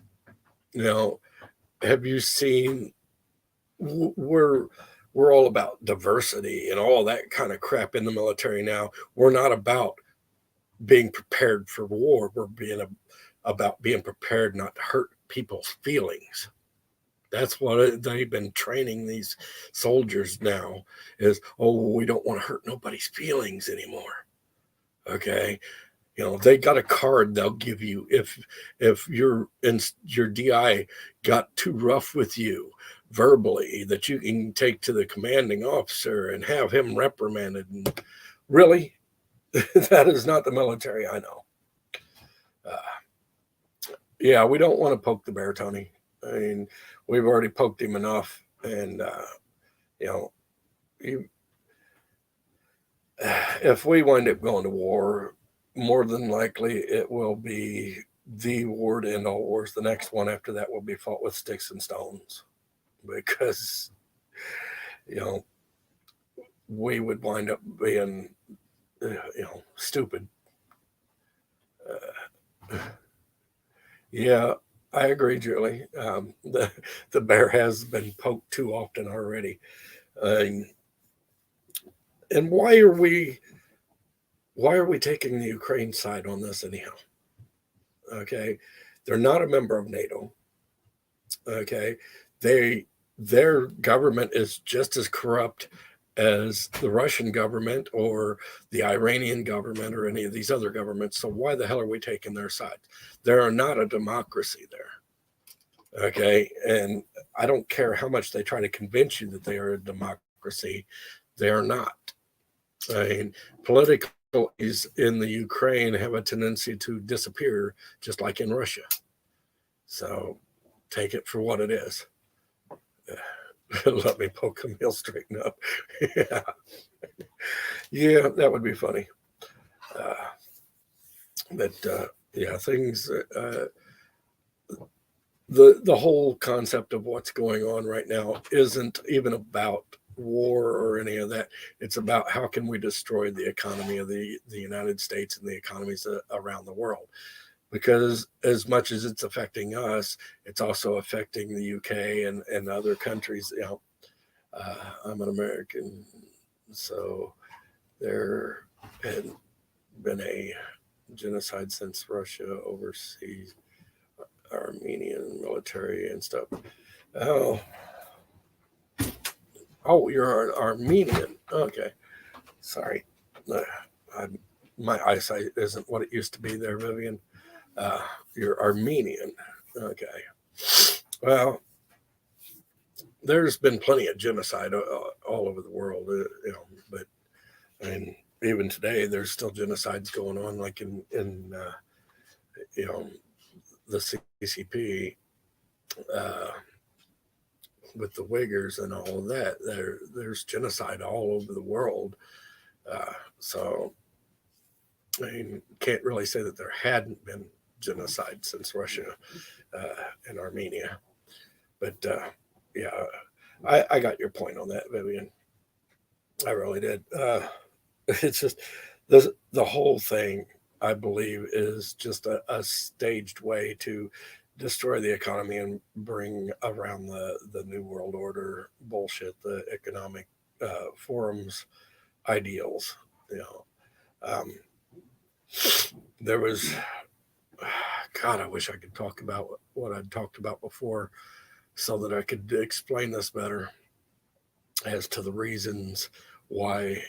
Have you seen we're all about diversity and all that kind of crap in the military now. We're not about being prepared for war. We're about being prepared not to hurt people's feelings. That's what they've been training these soldiers now is, oh, we don't want to hurt nobody's feelings anymore. Okay. They got a card they'll give you if your DI got too rough with you verbally, that you can take to the commanding officer and have him reprimanded. And really, that is not the military I know. Yeah, we don't want to poke the bear, Tony. I mean, we've already poked him enough, and if we wind up going to war, more than likely it will be the war to end all wars. The next one after that will be fought with sticks and stones, because we would wind up being stupid. Yeah, I agree, Julie. The bear has been poked too often already. And why are we taking the Ukraine side on this anyhow? Okay, they're not a member of NATO. Okay, their government is just as corrupt as the Russian government or the Iranian government or any of these other governments. So why the hell are we taking their side? They are not a democracy there. Okay, and I don't care how much they try to convince you that they are a democracy. They are not. I mean, political parties in the Ukraine have a tendency to disappear, just like in Russia. So take it for what it is. Let me poke him, he'll straighten up. Yeah. Yeah, that would be funny. But yeah, things. The whole concept of what's going on right now isn't even about war or any of that. It's about how can we destroy the economy of the United States and the economies around the world. Because as much as it's affecting us, it's also affecting the UK and other countries. I'm an American, so there had been a genocide since Russia overseas Armenian military and stuff. Oh, you're an Armenian. Okay, sorry. My eyesight isn't what it used to be there, Vivian. You're Armenian. Okay. Well, there's been plenty of genocide all over the world, but I mean, even today, there's still genocides going on, like in the CCP with the Uyghurs and all of that. There's genocide all over the world. So I mean, can't really say that there hadn't been genocide since Russia and Armenia. But yeah, I got your point on that, Vivian. I really did. It's just the whole thing, I believe, is just a staged way to destroy the economy and bring around the new world order bullshit, the economic forums ideals. You know, there was God. I wish I could talk about what I'd talked about before, so that I could explain this better as to the reasons why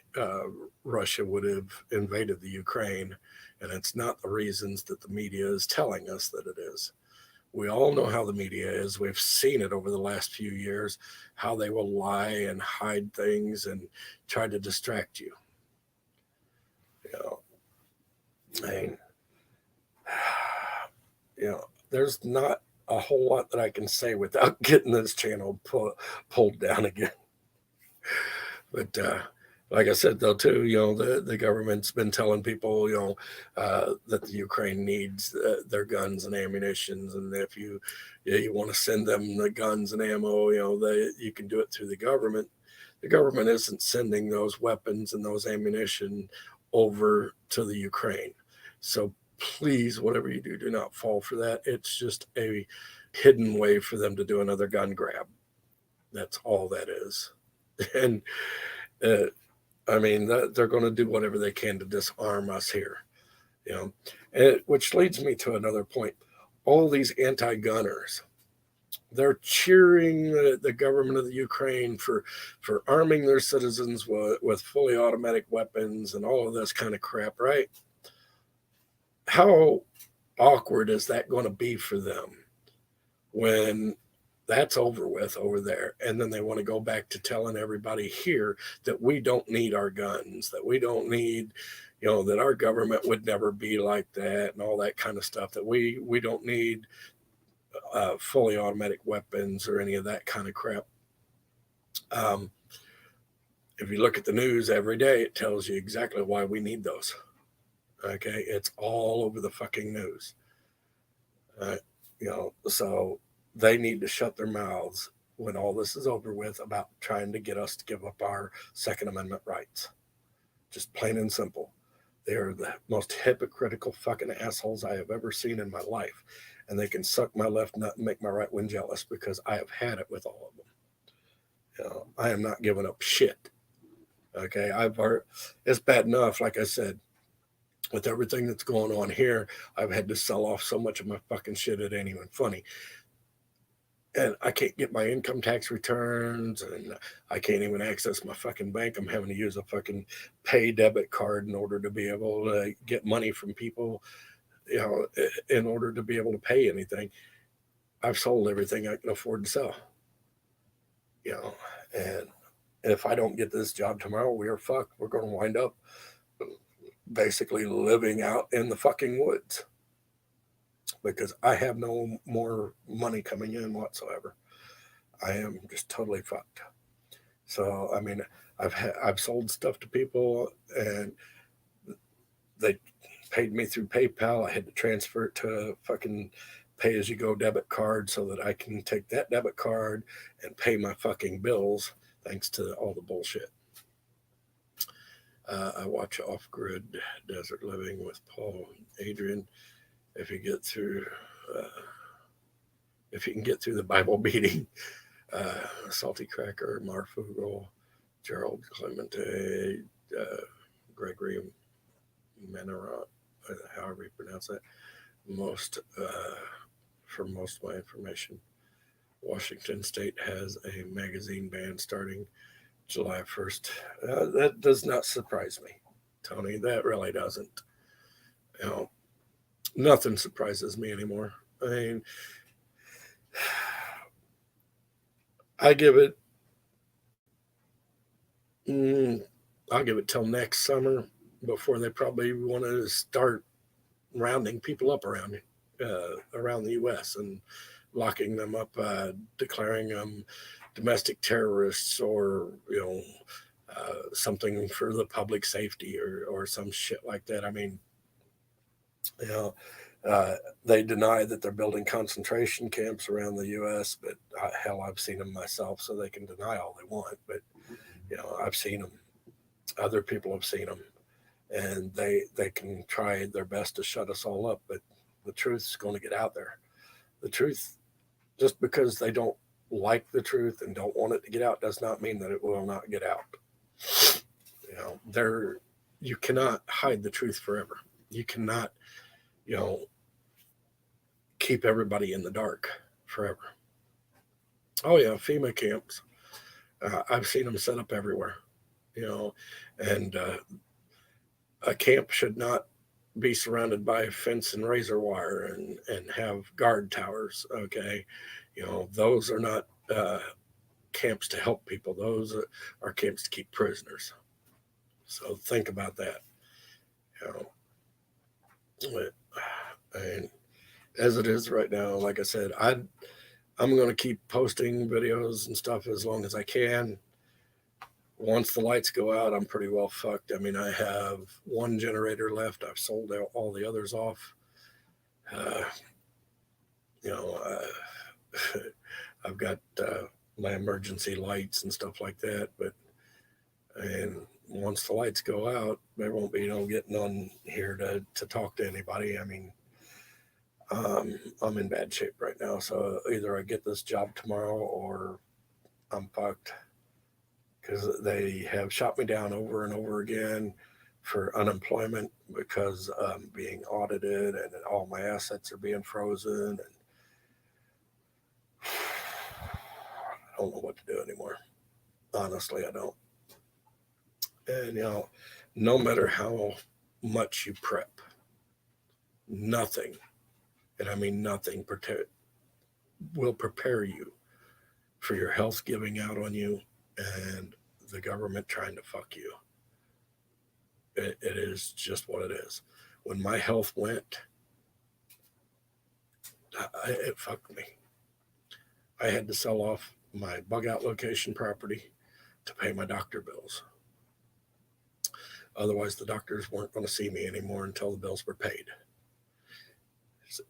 Russia would have invaded the Ukraine. And it's not the reasons that the media is telling us that it is. We all know how the media is. We've seen it over the last few years, how they will lie and hide things and try to distract you. You know, I mean, you know, there's not a whole lot that I can say without getting this channel pulled down again. But like I said, though, too, the government's been telling people, that the Ukraine needs their guns and ammunitions, and if you want to send them the guns and ammo, you can do it through the government. The government isn't sending those weapons and those ammunition over to the Ukraine. So please, whatever you do, do not fall for that. It's just a hidden way for them to do another gun grab. That's all that is. And uh, I mean, they're going to do whatever they can to disarm us here, you know. Which leads me to another point. All these anti-gunners, they're cheering the government of the Ukraine for arming their citizens with fully automatic weapons and all of this kind of crap, right? How awkward is that going to be for them when that's over with over there, and then they want to go back to telling everybody here that we don't need our guns, that we don't need, that our government would never be like that, and all that kind of stuff, that we don't need fully automatic weapons or any of that kind of crap. um, if you look at the news every day, it tells you exactly why we need those. Okay, it's all over the fucking news. uh, so they need to shut their mouths when all this is over with about trying to get us to give up our Second Amendment rights. Just plain and simple. They are the most hypocritical fucking assholes I have ever seen in my life. And they can suck my left nut and make my right one jealous, because I have had it with all of them. I am not giving up shit. Okay, it's bad enough, like I said, with everything that's going on here. I've had to sell off so much of my fucking shit, it ain't even funny. And I can't get my income tax returns, and I can't even access my fucking bank. I'm having to use a fucking pay debit card in order to be able to get money from people, in order to be able to pay anything. I've sold everything I can afford to sell, and if I don't get this job tomorrow, we are fucked. We're going to wind up basically living out in the fucking woods, because I have no more money coming in whatsoever. I am just totally fucked. So I mean, I've sold stuff to people, and they paid me through PayPal. I had to transfer it to a fucking pay as you go debit card so that I can take that debit card and pay my fucking bills, thanks to all the bullshit. I watch Off Grid Desert Living with Paul and Adrian. If you get through, if you can get through the Bible beating, Salty Cracker, Marfugel, Gerald Clemente, Gregory Menarot, however you pronounce that. For most of my information, Washington State has a magazine ban starting July 1st. That does not surprise me, Tony. That really doesn't. You know, nothing surprises me anymore. I mean, I give it, mm, I'll give it till next summer before they probably want to start rounding people up around the U.S. and locking them up, declaring them domestic terrorists, or something for the public safety, or some shit like that. I mean, You know, uh, they deny that they're building concentration camps around the U.S., but hell, I've seen them myself, so they can deny all they want. But I've seen them. Other people have seen them, and they can try their best to shut us all up. But the truth is going to get out there. The truth, just because they don't like the truth and don't want it to get out, does not mean that it will not get out. There, you cannot hide the truth forever. You cannot, you know, keep everybody in the dark forever. Oh yeah, FEMA camps. I've seen them set up everywhere. You know, and a camp should not be surrounded by fence and razor wire and have guard towers. Okay, those are not camps to help people. Those are camps to keep prisoners. So think about that. You and as it is right now, like I said, I'm going to keep posting videos and stuff as long as I can. Once the lights go out, I'm pretty well fucked. I mean, I have one generator left. I've sold all the others off. Uh, you know, I've got my emergency lights and stuff like that. And once the lights go out, there won't be no getting on here to talk to anybody. I mean, I'm in bad shape right now. So either I get this job tomorrow or I'm fucked, because they have shot me down over and over again for unemployment because I'm being audited and all my assets are being frozen. And I don't know what to do anymore. Honestly, I don't. And, no matter how much you prep, nothing, and I mean nothing, will prepare you for your health giving out on you and the government trying to fuck you. It is just what it is. When my health went, it fucked me. I had to sell off my bug out location property to pay my doctor bills. Otherwise, the doctors weren't going to see me anymore until the bills were paid.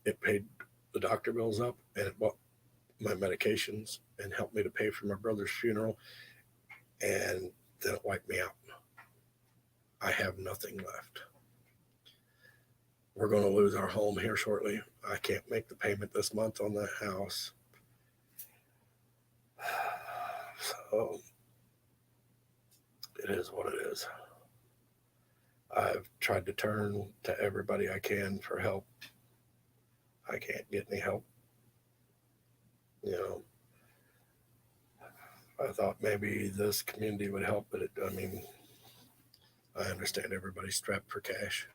It paid the doctor bills up, and it bought my medications and helped me to pay for my brother's funeral, and then it wiped me out. I have nothing left. We're going to lose our home here shortly. I can't make the payment this month on the house. So it is what it is. I've tried to turn to everybody I can for help. I can't get any help. I thought maybe this community would help, but I understand everybody's strapped for cash.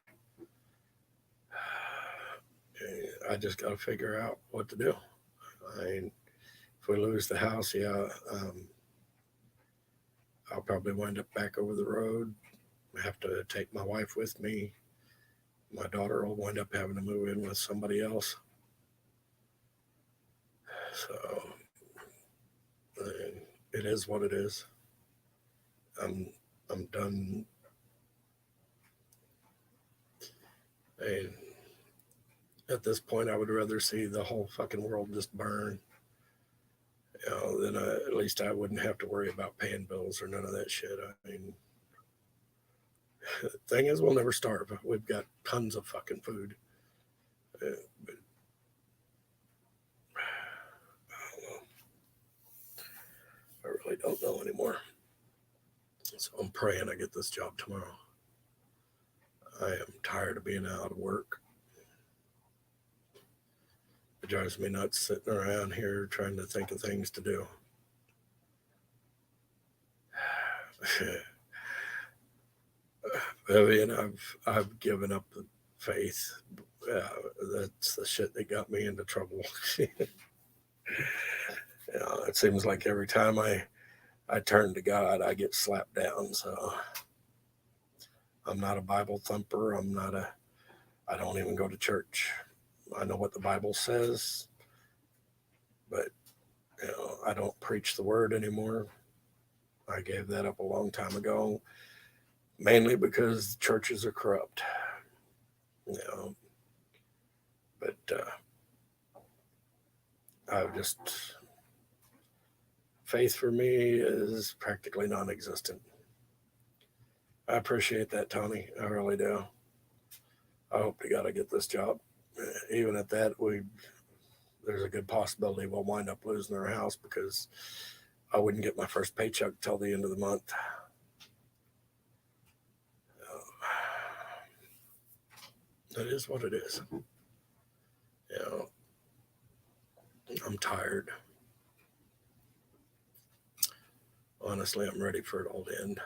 I just got to figure out what to do. If we lose the house, I'll probably wind up back over the road. I have to take my wife with me. My daughter will wind up having to move in with somebody else. So it is what it is. I'm done. And at this point, I would rather see the whole fucking world just burn. Then at least I wouldn't have to worry about paying bills or none of that shit. The thing is, we'll never starve. We've got tons of fucking food. But I really don't know anymore. So I'm praying I get this job tomorrow. I am tired of being out of work. It drives me nuts sitting around here trying to think of things to do. Vivian, I've given up the faith. That's the shit that got me into trouble. It seems like every time I turn to God, I get slapped down. So I'm not a Bible thumper. I don't even go to church. I know what the Bible says, but I don't preach the word anymore. I gave that up a long time ago, mainly because churches are corrupt. But I've just, faith for me is practically non existent. I appreciate that, Tony. I really do. I hope to God I get this job. Even at that, there's a good possibility we'll wind up losing our house because I wouldn't get my first paycheck till the end of the month. That is what it is. You know, I'm tired. Honestly, I'm ready for it all to end.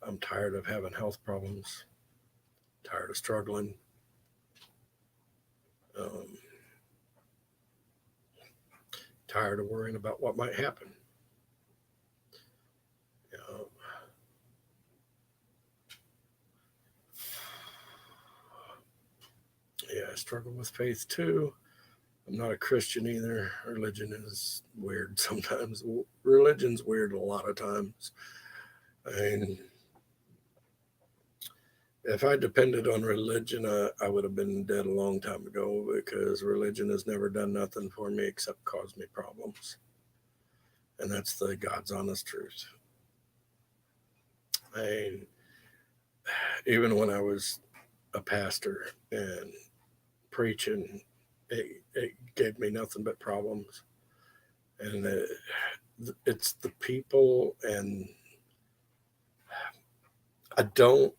I'm tired of having health problems, tired of struggling. Um, tired of worrying about what might happen. You know, yeah, I struggle with faith too. I'm not a Christian either. Religion is weird sometimes. Religion's weird a lot of times. I mean, if I depended on religion, I would have been dead a long time ago because religion has never done nothing for me except cause me problems. And that's the God's honest truth. I mean, even when I was a pastor and preaching, it gave me nothing but problems. And it's the people, and I don't,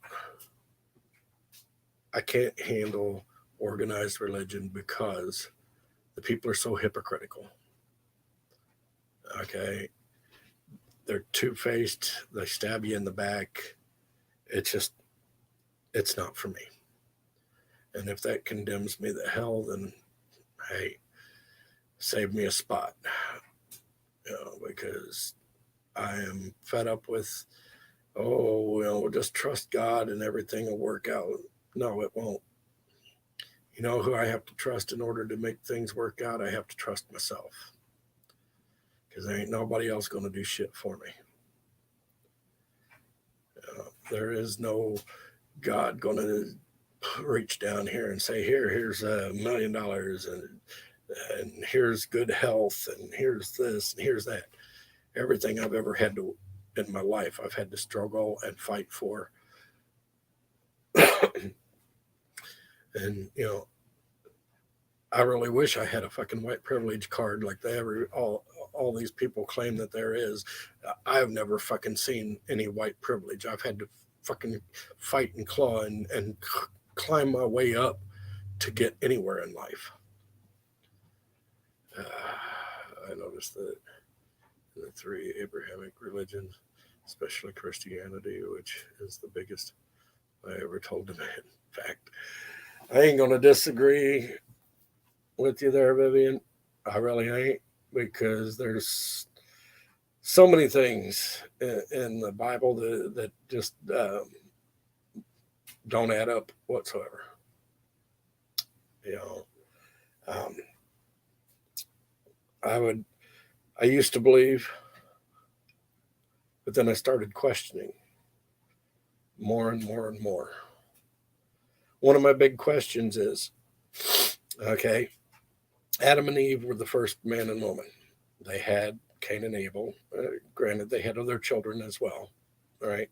I can't handle organized religion because the people are so hypocritical. Okay. They're two faced, they stab you in the back. It's just, it's not for me. And if that condemns me to hell, then hey, save me a spot. Because I am fed up with, oh, we'll just trust God and everything will work out. No, it won't. You know who I have to trust in order to make things work out? I have to trust myself. Because there ain't nobody else going to do shit for me. There is no God going to reach down here and say, here's $1 million, and here's good health, and here's this, and here's that. Everything I've ever had to in my life, I've had to struggle and fight for. And I really wish I had a fucking white privilege card like all these people claim that there is. I've never fucking seen any white privilege. I've had to fucking fight and claw and climb my way up to get anywhere in life. I noticed that the three Abrahamic religions, especially Christianity, which is the biggest I ever told a man. In fact, I ain't gonna disagree with you there, Vivian. I really ain't, because there's so many things in the Bible that just don't add up whatsoever. You know, um, I used to believe, but then I started questioning more and more and more. One of my big questions is, okay, Adam and Eve were the first man and woman. They had Cain and Abel. Granted, they had other children as well, right?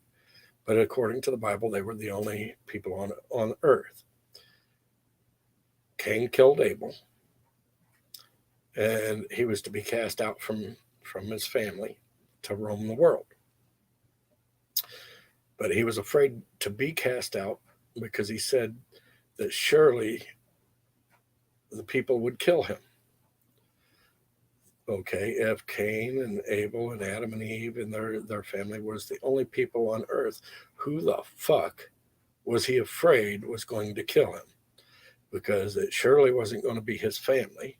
But according to the Bible, they were the only people on earth. Cain killed Abel, and he was to be cast out from his family to roam the world. But he was afraid to be cast out because he said that surely the people would kill him. Okay, if Cain and Abel and Adam and Eve and their family was the only people on earth, who the fuck was he afraid was going to kill him? Because it surely wasn't going to be his family.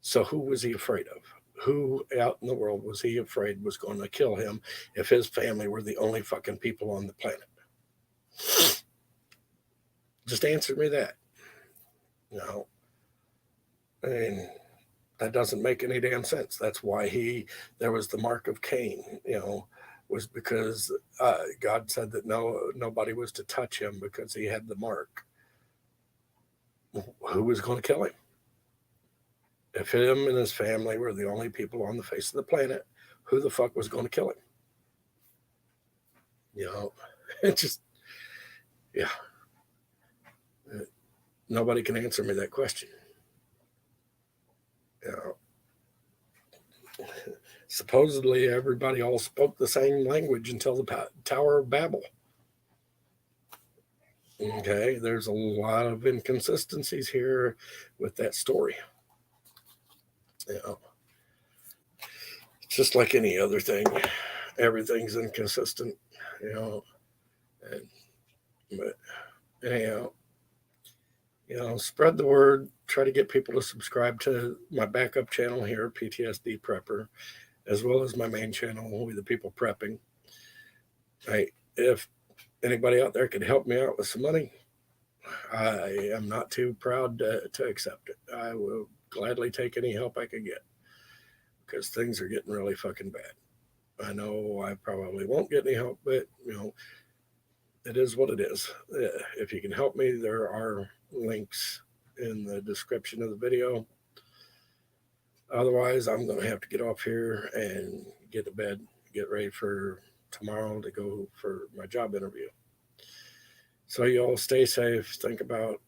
So who was he afraid of? Who out in the world was he afraid was going to kill him if his family were the only fucking people on the planet? Just answer me that. No. I mean, that doesn't make any damn sense. That's why there was the mark of Cain, was because God said that nobody was to touch him because he had the mark. Who was going to kill him? If him and his family were the only people on the face of the planet, who the fuck was going to kill him? You know, it just, yeah. Nobody can answer me that question. You know, supposedly everybody all spoke the same language until the Tower of Babel. Okay, there's a lot of inconsistencies here with that story. You know, just like any other thing, everything's inconsistent. You know, but anyhow, spread the word. Try to get people to subscribe to my backup channel here, PTSD Prepper, as well as my main channel, We the People Prepping. Right, if anybody out there could help me out with some money, I am not too proud to accept it. I will gladly take any help I can get because things are getting really fucking bad. I know I probably won't get any help, but it is what it is. If you can help me, there are links in the description of the video. Otherwise, I'm going to have to get off here and get to bed, get ready for tomorrow to go for my job interview. So you all stay safe. Think about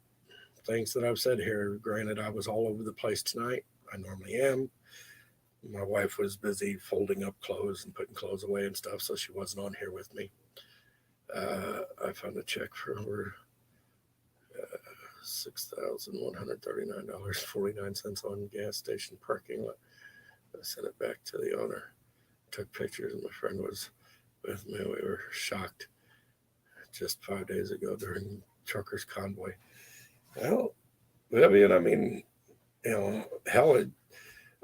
things that I've said here. Granted, I was all over the place tonight. I normally am. My wife was busy folding up clothes and putting clothes away and stuff, so she wasn't on here with me. I found a check for over $6,139.49 on gas station parking lot. I sent it back to the owner. Took pictures, and my friend was with me. We were shocked just 5 days ago during Truckers Convoy. Well, I mean, hell,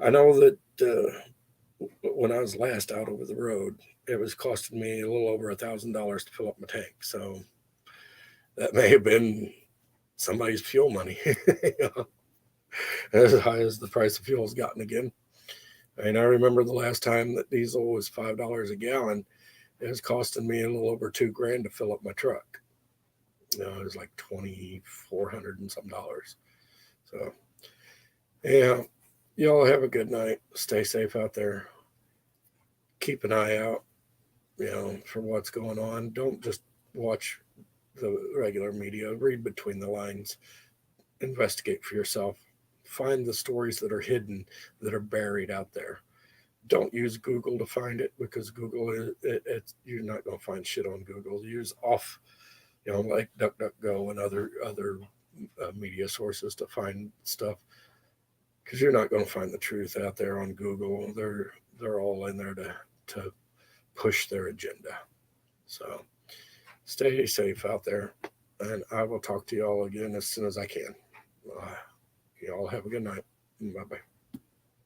I know that when I was last out over the road, it was costing me a little over $1,000 to fill up my tank. So that may have been somebody's fuel money. As high as the price of fuel has gotten again. And I remember the last time that diesel was $5 a gallon, it was costing me a little over $2,000 to fill up my truck. It was like $2,400 and some dollars. So, yeah, y'all have a good night. Stay safe out there. Keep an eye out, for what's going on. Don't just watch the regular media. Read between the lines. Investigate for yourself. Find the stories that are hidden, that are buried out there. Don't use Google to find it because Google, you're not going to find shit on Google. Use off, like DuckDuckGo and other media sources to find stuff because you're not going to find the truth out there on Google. They're all in there to push their agenda. So stay safe out there, and I will talk to y'all again as soon as I can. Y'all have a good night. Bye-bye.